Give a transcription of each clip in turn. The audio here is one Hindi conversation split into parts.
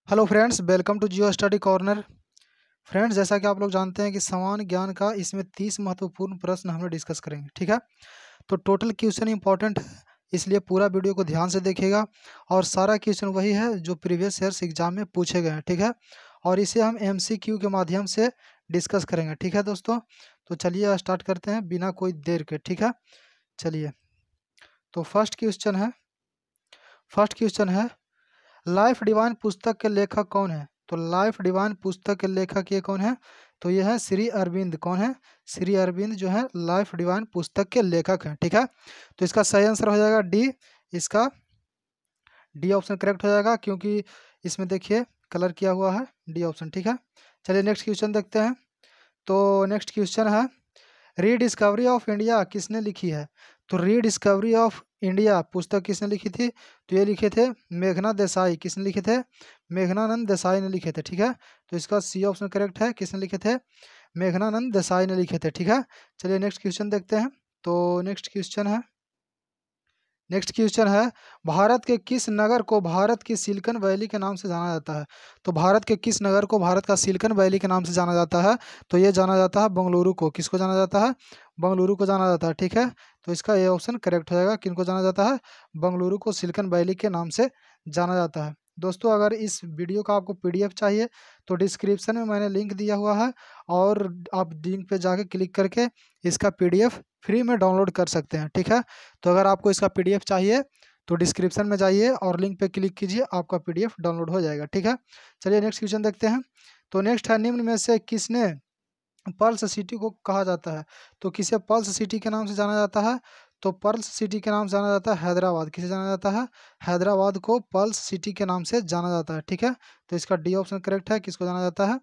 Hello friends, welcome to geo study corner. Friends, जैसा कि आप लोग जानते हैं कि समान ज्ञान का इसमें 30 महत्वपूर्ण प्रश्न हम लोग डिस्कस करेंगे। ठीक है, तो टोटल क्वेश्चन इंपॉर्टेंट है, इसलिए पूरा वीडियो को ध्यान से देखिएगा। और सारा क्वेश्चन वही है जो प्रीवियस ईयर्स एग्जाम में पूछे गए हैं। ठीक है, और इसे हम एमसीक्यू के माध्यम से डिस्कस करेंगे। ठीक है दोस्तों, तो चलिए स्टार्ट करते हैं बिना कोई देर के। ठीक है, चलिए। तो फर्स्ट क्वेश्चन है लाइफ डिवाइन पुस्तक के लेखक कौन है? तो लाइफ डिवाइन पुस्तक के लेखक ये कौन है? तो ये है श्री अरविंद। कौन है? श्री अरविंद जो है लाइफ डिवाइन पुस्तक के लेखक हैं। ठीक है, तो इसका सही आंसर हो जाएगा डी। इसका डी ऑप्शन करेक्ट हो जाएगा, क्योंकि इसमें देखिए कलर किया हुआ है डी ऑप्शन। ठीक है, चलिए नेक्स्ट क्वेश्चन देखते हैं। तो नेक्स्ट क्वेश्चन है रीडिस्कवरी ऑफ इंडिया किसने लिखी है? तो रीडिस्कवरी ऑफ इंडिया पुस्तक किसने लिखी थी? तो ये लिखे थे मेघना देसाई। किसने लिखे थे? मेघनानंद देसाई ने लिखे थे। ठीक है, तो इसका सी ऑप्शन करेक्ट है। किसने लिखे थे? मेघनानंद देसाई ने लिखे थे। ठीक है, चलिए नेक्स्ट क्वेश्चन देखते हैं। तो नेक्स्ट क्वेश्चन है भारत के किस नगर को भारत की सिलिकन वैली के नाम से जाना जाता है? तो भारत के किस नगर को भारत का सिलिकन वैली के नाम से जाना जाता है? तो ये जाना जाता है बेंगलुरु को। किसको जाना जाता है? बेंगलुरु को जाना जाता है। ठीक है, तो इसका ये ऑप्शन करेक्ट हो जाएगा। किनको जाना जाता है? बेंगलुरु को सिलिकन वैली के नाम से जाना जाता है। दोस्तों, अगर इस वीडियो का आपको पीडीएफ चाहिए तो डिस्क्रिप्शन में मैंने लिंक दिया हुआ है, और आप लिंक पे जाके क्लिक करके इसका पीडीएफ फ्री में डाउनलोड कर सकते हैं। ठीक है, तो अगर आपको इसका पीडीएफ चाहिए तो डिस्क्रिप्शन में जाइए और लिंक पे क्लिक कीजिए, आपका पीडीएफ डाउनलोड हो जाएगा। ठीक है, चलिए नेक्स्ट क्वेश्चन देखते हैं। तो नेक्स्ट है निम्न में से किसने पर्ल्स सिटी को कहा जाता है? तो किसे पर्ल्स सिटी के नाम से जाना जाता है? तो पर्ल्स सिटी के नाम से जाना जाता है हैदराबाद। किसे जाना जाता है? हैदराबाद को पर्ल्स सिटी के नाम से जाना जाता है। ठीक है, तो इसका डी ऑप्शन करेक्ट है। किसको जाना जाता है?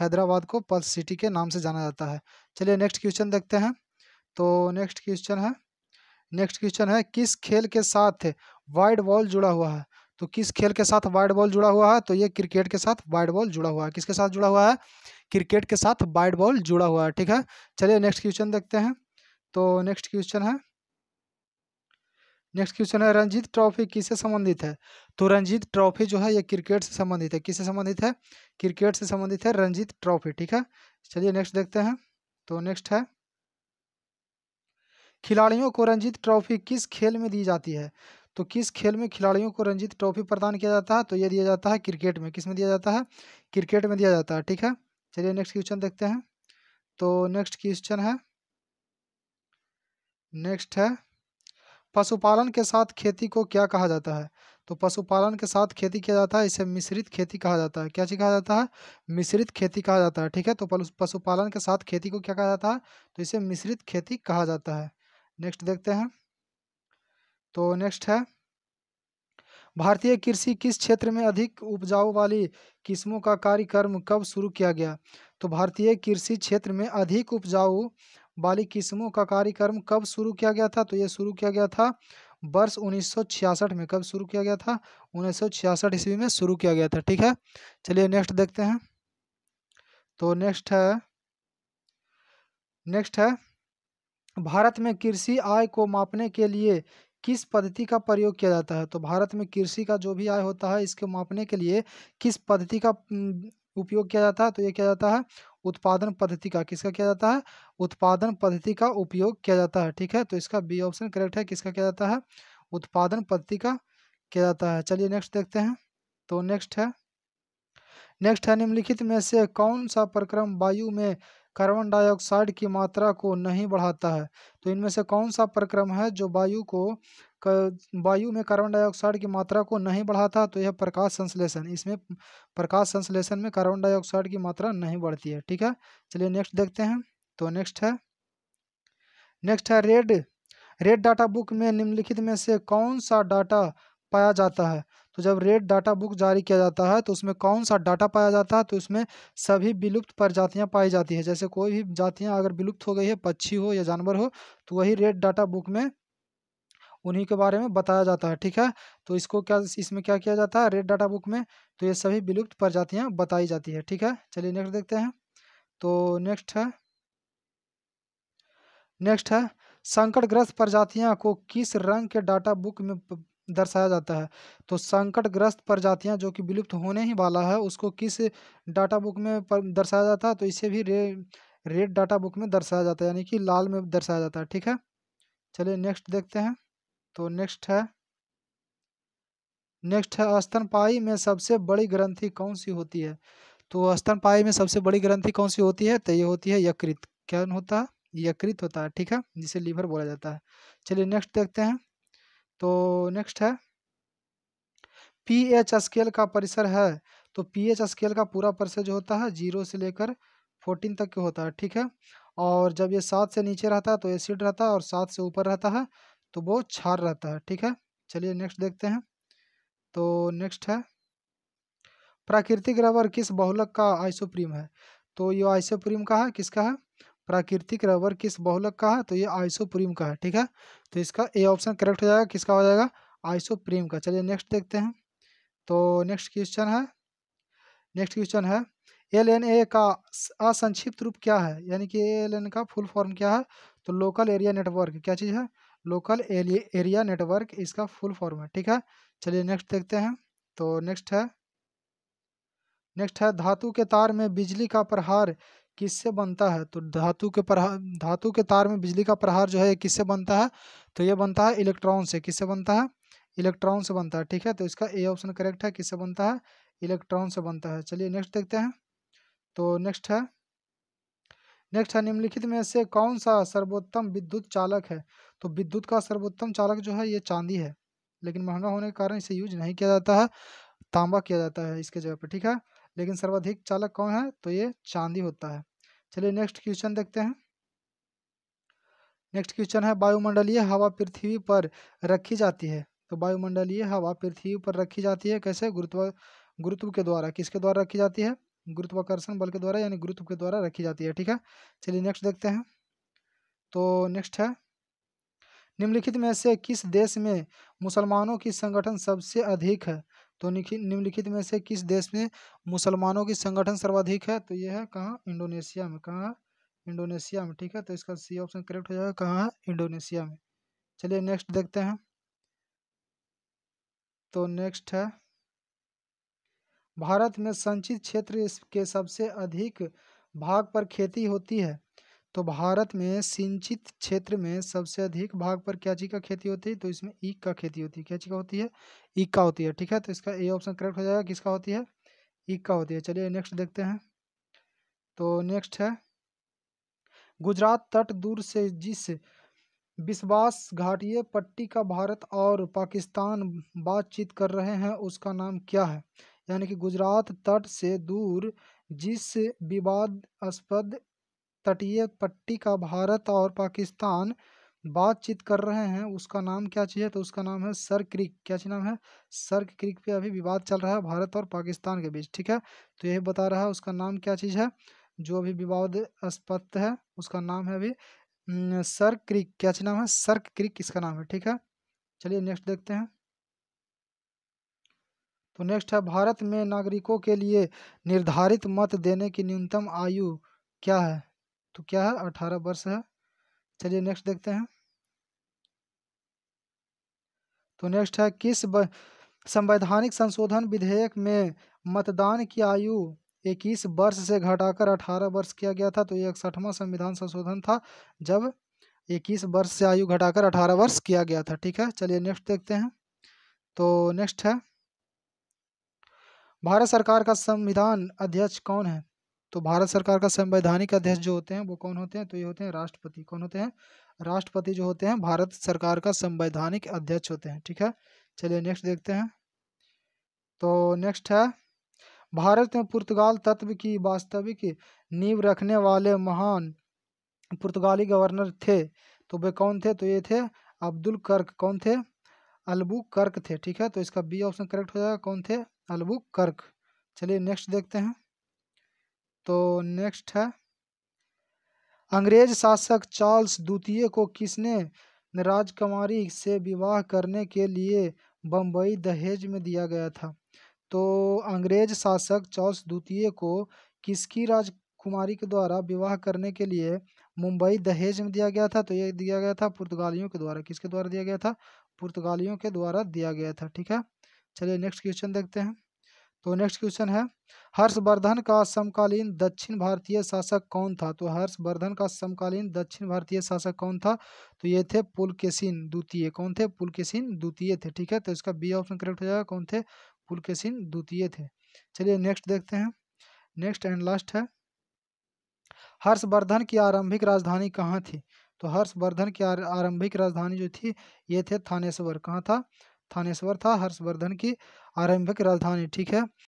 हैदराबाद को पर्ल्स सिटी के नाम से जाना जाता है। चलिए नेक्स्ट क्वेश्चन देखते हैं। तो नेक्स्ट क्वेश्चन है किस खेल के साथ वाइड बॉल जुड़ा हुआ है? तो किस खेल के साथ वाइड बॉल जुड़ा हुआ है? तो ये क्रिकेट के साथ वाइड बॉल जुड़ा हुआ है। किसके साथ जुड़ा हुआ है? क्रिकेट के साथ वाइड बॉल जुड़ा हुआ है। ठीक है, चलिए नेक्स्ट क्वेश्चन देखते हैं। तो नेक्स्ट क्वेश्चन है रंजीत ट्रॉफी किससे संबंधित है? तो रंजीत ट्रॉफी जो है ये क्रिकेट से संबंधित है। किससे संबंधित है? क्रिकेट से संबंधित है रंजीत ट्रॉफी। ठीक है, चलिए नेक्स्ट देखते हैं। तो नेक्स्ट है खिलाड़ियों को रंजीत ट्रॉफी किस खेल में दी जाती है? तो किस खेल में खिलाड़ियों को रंजीत ट्रॉफी प्रदान किया जाता है? तो ये दिया जाता है क्रिकेट में। किस में दिया जाता है? क्रिकेट में दिया जाता है। ठीक है, चलिए नेक्स्ट क्वेश्चन देखते हैं। तो नेक्स्ट है पशुपालन के साथ खेती को क्या कहा जाता है? तो पशुपालन के साथ खेती किया जाता है, इसे मिश्रित खेती कहा जाता है। क्या चीज कहा जाता है? मिश्रित खेती कहा जाता है। ठीक है, तो पशुपालन के साथ खेती को क्या कहा जाता है? तो इसे मिश्रित खेती कहा जाता है। नेक्स्ट देखते हैं। तो नेक्स्ट है भारतीय कृषि किस क्षेत्र में अधिक उपजाऊ वाली किस्मों का कार्यक्रम कब शुरू किया गया? तो भारतीय कृषि क्षेत्र में अधिक उपजाऊ वाली किस्मों का कार्यक्रम कब शुरू किया गया था? तो ये शुरू किया गया था वर्ष 1966 में। कब शुरू किया गया था? 1966 ईस्वी में शुरू किया गया था। ठीक है, चलिए नेक्स्ट देखते हैं। तो नेक्स्ट है भारत में कृषि आय को मापने के लिए किस पद्धति का प्रयोग किया जाता है? तो भारत में कृषि का जो भी आय होता है इसको मापने के लिए किस पद्धति का उपयोग किया जाता है? तो ये किया जाता है उत्पादन पद्धति का। किसका किया जाता है? उत्पादन पद्धति का उपयोग किया जाता है। ठीक है, तो इसका बी ऑप्शन करेक्ट है। किसका किया जाता है? उत्पादन पद्धति का किया जाता है। चलिए नेक्स्ट देखते हैं। तो नेक्स्ट है निम्नलिखित में से कौन सा प्रक्रम वायु में कार्बन डाइऑक्साइड की मात्रा को नहीं बढ़ाता है? तो इनमें से कौन सा प्रक्रम है जो वायु में कार्बन डाइऑक्साइड की मात्रा को नहीं बढ़ाता? तो यह प्रकाश संश्लेषण। इसमें प्रकाश संश्लेषण में कार्बन डाइऑक्साइड की मात्रा नहीं बढ़ती है। ठीक है, चलिए नेक्स्ट देखते हैं। तो नेक्स्ट है रेड डाटा बुक में निम्नलिखित में से कौन सा डाटा पाया जाता है? तो जब रेड डाटा बुक जारी किया जाता है तो उसमें कौन सा डाटा पाया जाता है? तो उसमें सभी विलुप्त प्रजातियां पाई जाती है। जैसे कोई भी जातियां अगर विलुप्त हो गई है, पक्षी हो या जानवर हो, तो वही रेड डाटा बुक में उन्हीं के बारे में बताया जाता है। ठीक है, तो इसमें क्या किया जाता है रेड डाटा बुक में? तो ये सभी विलुप्त प्रजातियां बताई जाती है। ठीक है, चलिए नेक्स्ट देखते हैं। तो नेक्स्ट है संकटग्रस्त प्रजातियां को किस रंग के डाटा बुक में दर्शाया जाता है। तो संकटग्रस्त प्रजातियां जो कि विलुप्त होने ही वाला है उसको किस डाटा बुक में दर्शाया जाता है, तो इसे भी रेड डाटा बुक में दर्शाया जाता है, यानी कि लाल में दर्शाया जाता है। ठीक है, चलिए नेक्स्ट देखते हैं। तो नेक्स्ट है स्तनपायी में सबसे बड़ी ग्रंथि कौन सी होती है। तो स्तनपायी में सबसे बड़ी ग्रंथि कौन सी होती है, तो ये होती है यकृत। क्या होता है, यकृत होता है। ठीक है, जिसे लीवर बोला जाता है। चलिए नेक्स्ट देखते हैं। तो नेक्स्ट है पीएच स्केल का परिसर है। तो पीएच स्केल का पूरा परिसर जो होता है 0 से लेकर 14 तक के होता है। ठीक है, और जब ये 7 से नीचे रहता है तो एसिड रहता है, और 7 से ऊपर रहता है तो वो क्षार रहता है। ठीक है, चलिए नेक्स्ट देखते हैं। तो नेक्स्ट है प्राकृतिक रबर किस बहुलक का आइसोप्रीम है। तो ये आइसोप्रीम का है, किसका है, प्राकृतिक रबर किस बहुलक का है, तो ये आइसोप्रीम का है। ठीक है, तो इसका ए ऑप्शन करेक्ट हो जाएगा, किसका हो जाएगा, आइसोप्रीम का। चलिए नेक्स्ट देखते हैं। तो नेक्स्ट क्वेश्चन है एल का असंक्षिप्त रूप क्या है, यानी कि एल का फुल फॉर्म क्या है। तो लोकल एरिया नेटवर्क, क्या चीज़ है, लोकल एरिया नेटवर्क इसका फुल फॉर्म है। ठीक है, चलिए नेक्स्ट देखते हैं। तो नेक्स्ट है धातु के तार में बिजली का प्रहार किससे बनता है। तो धातु के तार में बिजली का प्रहार जो है ये किससे बनता है, तो ये बनता है इलेक्ट्रॉन से। किससे बनता है, इलेक्ट्रॉन से बनता है। ठीक है, तो इसका ए ऑप्शन करेक्ट है, किससे बनता है, इलेक्ट्रॉन से बनता है। चलिए नेक्स्ट देखते हैं। तो नेक्स्ट है निम्नलिखित में से कौन सा सर्वोत्तम विद्युत चालक है। तो विद्युत का सर्वोत्तम चालक जो है ये चांदी है, लेकिन महंगा होने के कारण इसे यूज नहीं किया जाता है, तांबा किया जाता है इसके जगह पर। ठीक है, लेकिन सर्वाधिक चालक कौन है, तो ये चांदी होता है। चलिए नेक्स्ट क्वेश्चन देखते हैं। नेक्स्ट क्वेश्चन है वायुमंडलीय हवा पृथ्वी पर रखी जाती है। तो वायुमंडलीय हवा पृथ्वी पर रखी जाती है कैसे, गुरुत्व के द्वारा। किसके द्वारा रखी जाती है, गुरुत्वाकर्षण बल के द्वारा, यानी गुरुत्व के द्वारा रखी जाती है। ठीक है, चलिए नेक्स्ट देखते हैं। तो नेक्स्ट है निम्नलिखित में से किस देश में मुसलमानों की संगठन सबसे अधिक है। तो निम्नलिखित में से किस देश में मुसलमानों की संगठन सर्वाधिक है, तो ये है कहाँ, इंडोनेशिया में। कहाँ है, इंडोनेशिया में। ठीक है, तो इसका सी ऑप्शन करेक्ट हो जाएगा, कहाँ है, इंडोनेशिया में। चलिए नेक्स्ट देखते हैं। तो नेक्स्ट है भारत में संचित क्षेत्र के सबसे अधिक भाग पर खेती होती है। तो भारत में सिंचित क्षेत्र में सबसे अधिक भाग पर क्या चीज का खेती होती है, तो इसमें ईख का खेती होती है। क्या चीज का होती है, ईख का होती है। ठीक है, तो इसका ए ऑप्शन करेक्ट हो जाएगा, किसका होती है, ईख का होती है। चलिए नेक्स्ट देखते हैं। तो नेक्स्ट है गुजरात तट दूर से जिस विश्वास घाटीय पट्टी का भारत और पाकिस्तान बातचीत कर रहे हैं उसका नाम क्या है। यानी कि गुजरात तट से दूर जिस विवादास्पद तटीय पट्टी का भारत और पाकिस्तान बातचीत कर रहे हैं उसका नाम क्या चीज़ है, तो उसका नाम है सर क्रिक। क्या चीज़ नाम है, सर क्रिक पे अभी विवाद चल रहा है भारत और पाकिस्तान के बीच। ठीक है, तो यही बता रहा है उसका नाम क्या चीज़ है, जो अभी विवादास्पद है उसका नाम है अभी सर क्रिक। क्या चीज़ नाम है, सर्क क्रिक इसका नाम है। ठीक है, चलिए नेक्स्ट देखते हैं। तो नेक्स्ट है भारत में नागरिकों के लिए निर्धारित मत देने की न्यूनतम आयु क्या है। तो क्या है, 18 वर्ष है। चलिए नेक्स्ट देखते हैं। तो नेक्स्ट है संवैधानिक संशोधन विधेयक में मतदान की आयु 21 वर्ष से घटाकर 18 वर्ष किया गया था। तो ये 61वां संविधान संशोधन था जब 21 वर्ष से आयु घटाकर 18 वर्ष किया गया था। ठीक है, चलिए नेक्स्ट देखते हैं। तो नेक्स्ट है भारत सरकार का संविधान अध्यक्ष कौन है। तो भारत सरकार का संवैधानिक अध्यक्ष जो होते हैं वो कौन होते हैं, तो ये होते हैं राष्ट्रपति। कौन होते हैं, राष्ट्रपति जो होते हैं भारत सरकार का संवैधानिक अध्यक्ष होते हैं। ठीक है, चलिए नेक्स्ट देखते हैं। तो नेक्स्ट है भारत में पुर्तगाल तत्व की वास्तविक नींव रखने वाले महान पुर्तगाली गवर्नर थे। तो वे कौन थे, तो ये थे अब्दुल कर्क। कौन थे, अलबुक कर्क थे। ठीक है, तो इसका बी ऑप्शन करेक्ट हो जाएगा, कौन थे, अलबुक कर्क। चलिए नेक्स्ट देखते हैं। तो नेक्स्ट है अंग्रेज शासक चार्ल्स द्वितीय को किसने राजकुमारी से विवाह करने के लिए बम्बई दहेज में दिया गया था। तो अंग्रेज शासक चार्ल्स द्वितीय को किसकी राजकुमारी के द्वारा विवाह करने के लिए मुंबई दहेज में दिया गया था, तो ये दिया गया था पुर्तगालियों के द्वारा। किसके द्वारा दिया गया था, पुर्तगालियों के द्वारा दिया गया था। ठीक है, चलिए नेक्स्ट क्वेश्चन देखते हैं। तो नेक्स्ट क्वेश्चन है, हर्षवर्धन का समकालीन दक्षिण भारतीय शासक कौन था? तो हर्षवर्धन का समकालीन दक्षिण भारतीय शासक कौन था? तो ये थे पुलकेशिन द्वितीय। कौन थे? पुलकेशिन द्वितीय थे। ठीक है, तो इसका बी ऑप्शन करेक्ट हो जाएगा। कौन थे? पुलकेशिन द्वितीय थे। चलिए नेक्स्ट देखते हैं। नेक्स्ट एंड लास्ट है, हर्षवर्धन की आरंभिक राजधानी कहाँ थी? तो हर्षवर्धन की आरंभिक राजधानी जो थी ये थे थानेश्वर। कहाँ था? थानेश्वर था हर्षवर्धन की आरंभिक राजधानी। ठीक है,